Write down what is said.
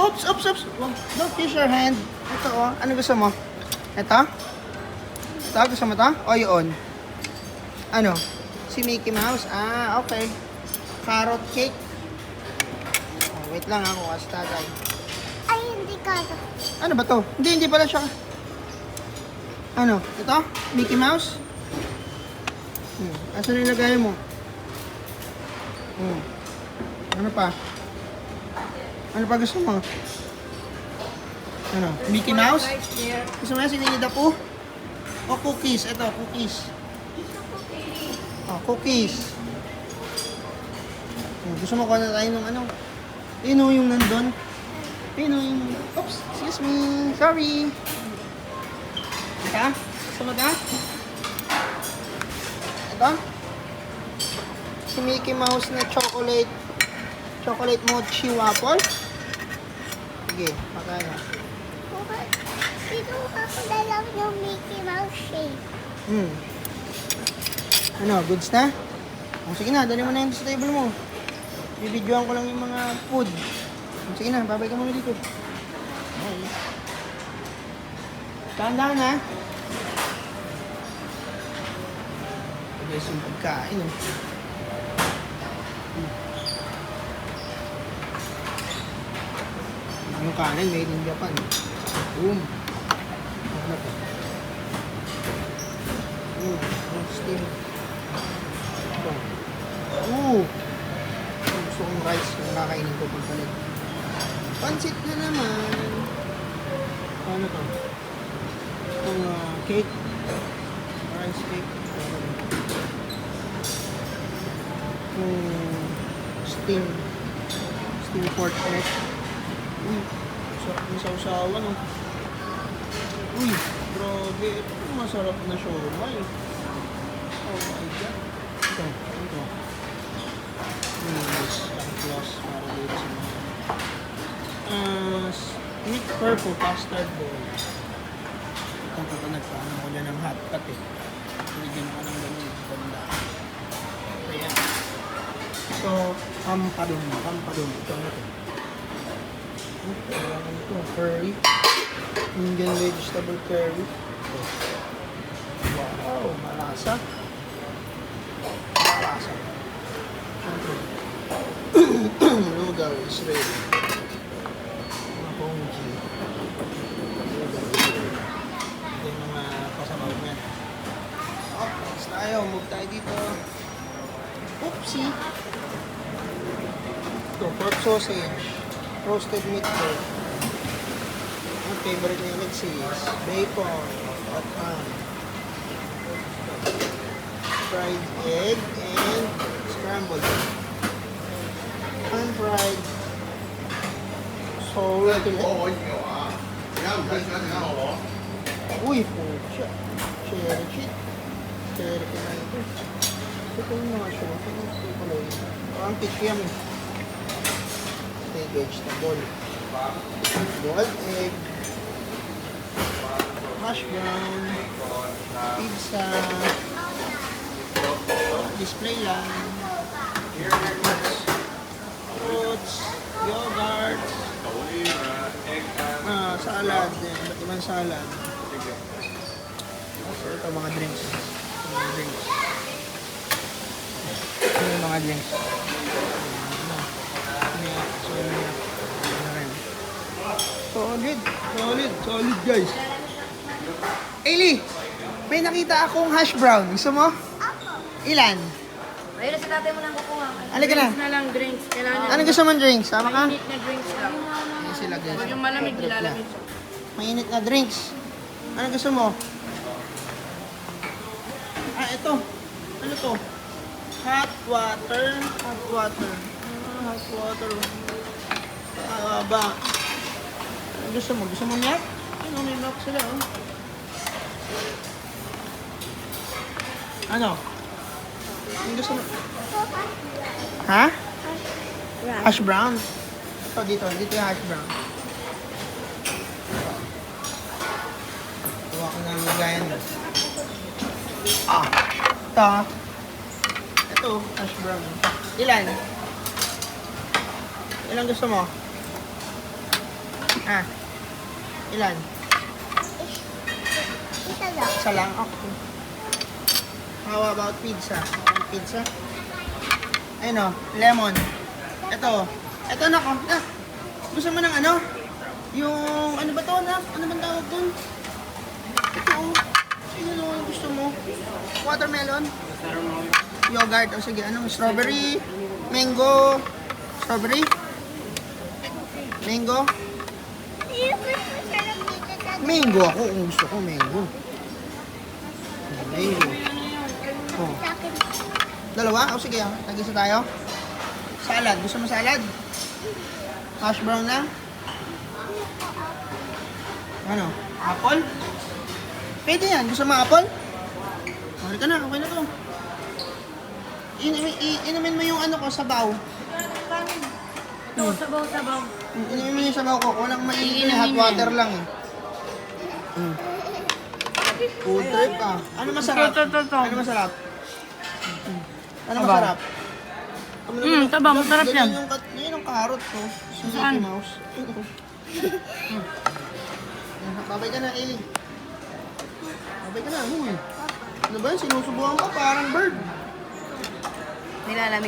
Oops, oops, oops. Don't use your hand. Ito, oh. Ano gusto mo? Ito? Ito, gusto mo to? O yun? Ano? Si Mickey Mouse? Ah, okay. Carrot cake. Oh, wait lang ako kasi tatay. Ay, hindi ka. Ano ba to? Hindi pala siya. Ano? Ito? Mickey Mouse? Asan nilagay mo? Ano pa? Ano pa gusto mo? Ano? Mickey Mouse? Gusto mo yan si Winnie the Pooh? O cookies? Ito, cookies. Oh, cookies. Gusto mo kuha na tayo ng ano? Yun yung nandun. Yun yung... Oops! Excuse me! Sorry! Ito? Gusto mo ito? Ito? Si Mickey Mouse na chocolate mochi waffle. Sige, makaya. Dito ako na lang yung Mickey Mouse shape. Ano, goods na? O, sige na, dali mo na yun sa table mo. Bibidyoan ko lang yung mga food. O, sige na, babay ka muna dito. Okay. Tandaan na. Ito guys, yung pagkain. Yung kanin, made in Japan. Boom. Ano to? Steam. Ito. Gusto kong rice yung kakainin ko pagpalit. Pansit na naman. Ano to? Itong cake. Rice cake. Steam pork neck. Sarap ng sausawan, oh. Grabe. Ito masarap na siomay. Oh my God. Ito. Yes, ang plus para dito sa mga. Sweet purple custard bowl. Ito nagpaano ko dyan ng hot pot, eh. Pinigyan ako ng ganun. Ganda. Ayan. So, pampadong. Ito na ito. Ito, curry. Indian vegetable curry. Wow, malasa. Lugaw is ready. Mga pongji. Lugaw is ready. Ito yung mga pasabaw niyan. Next tayo. Move tayo dito. Oopsie. Ito, pork sausage. Roasted meat pork. Ang favorite niya is bacon at ham. Fried egg and scrambled egg. Unfried sole. Uy, pucha. Cherry cheat. Cherry ito. Ito yung mga siya. Parang pikiam eh. Vegetable, boiled egg, hash brown, pizza, display lang, fruits, yogurt, salad, iba't ibang salad. So ito mga drinks. Ito yung mga drinks. Solid guys. Ailey, may nakita akong hash brown. Gusto mo? Ilan? Ayun na si tatay mo nang kukuha. Halika na. Drinks na lang, drinks. Kailangan Anong gusto mong drinks? Sama ka? mainit na drinks lang. Ayan sila guys. Pag yung malamig, nilalamig. Mainit na drinks. Anong gusto mo? Ito. Ano to? Hot water. Hot water. Ba? Ano gusto mo? Gusto mo milk? Ano, may milk sila, oh. Ano? Ano gusto mo? Ha? Hash brown. Ito, dito yung hash brown. Tuwa ko na ang lagayan doon. Ito, hash brown. Ilan gusto mo? Ah. Ilan? Isa lang. Isa lang? Okay. How about pizza? Pizza? Ayun o, lemon. Ito. Ito na ko. Ah, gusto mo ng ano? Yung, ano ba to na? Ano bang tawag dun? Ito o. Sino ano gusto mo? Watermelon? Yogurt. O sige, anong strawberry? Mango? Strawberry? Mango? Yung gusto siya lang dito sa Mango ako. Kung gusto ko, mango. Mango. Oh. sa akin. Dalawa? O sige, tag-isa tayo. Salad. Gusto mo salad? Hash brown lang? Ano? Apple? Pwede yan. Gusto mo apple? Okay ka na. Okay na to. Inumin mo yung ano ko, sabaw. Ito, sabaw-sabaw. Inumin mo yung sabaw ko. Walang mainit na hot water lang eh. Food trip ah. Ano masarap? Ano masarap? Ano masarap? Sabaw, masarap yan. Yan yung carrot ko. Si Saan? Mickey Mouse. Babay ka na, Ellie. Babay ka na. Huy. Ano ba yun? Sinusubukan pa. Parang bird. Nilalamig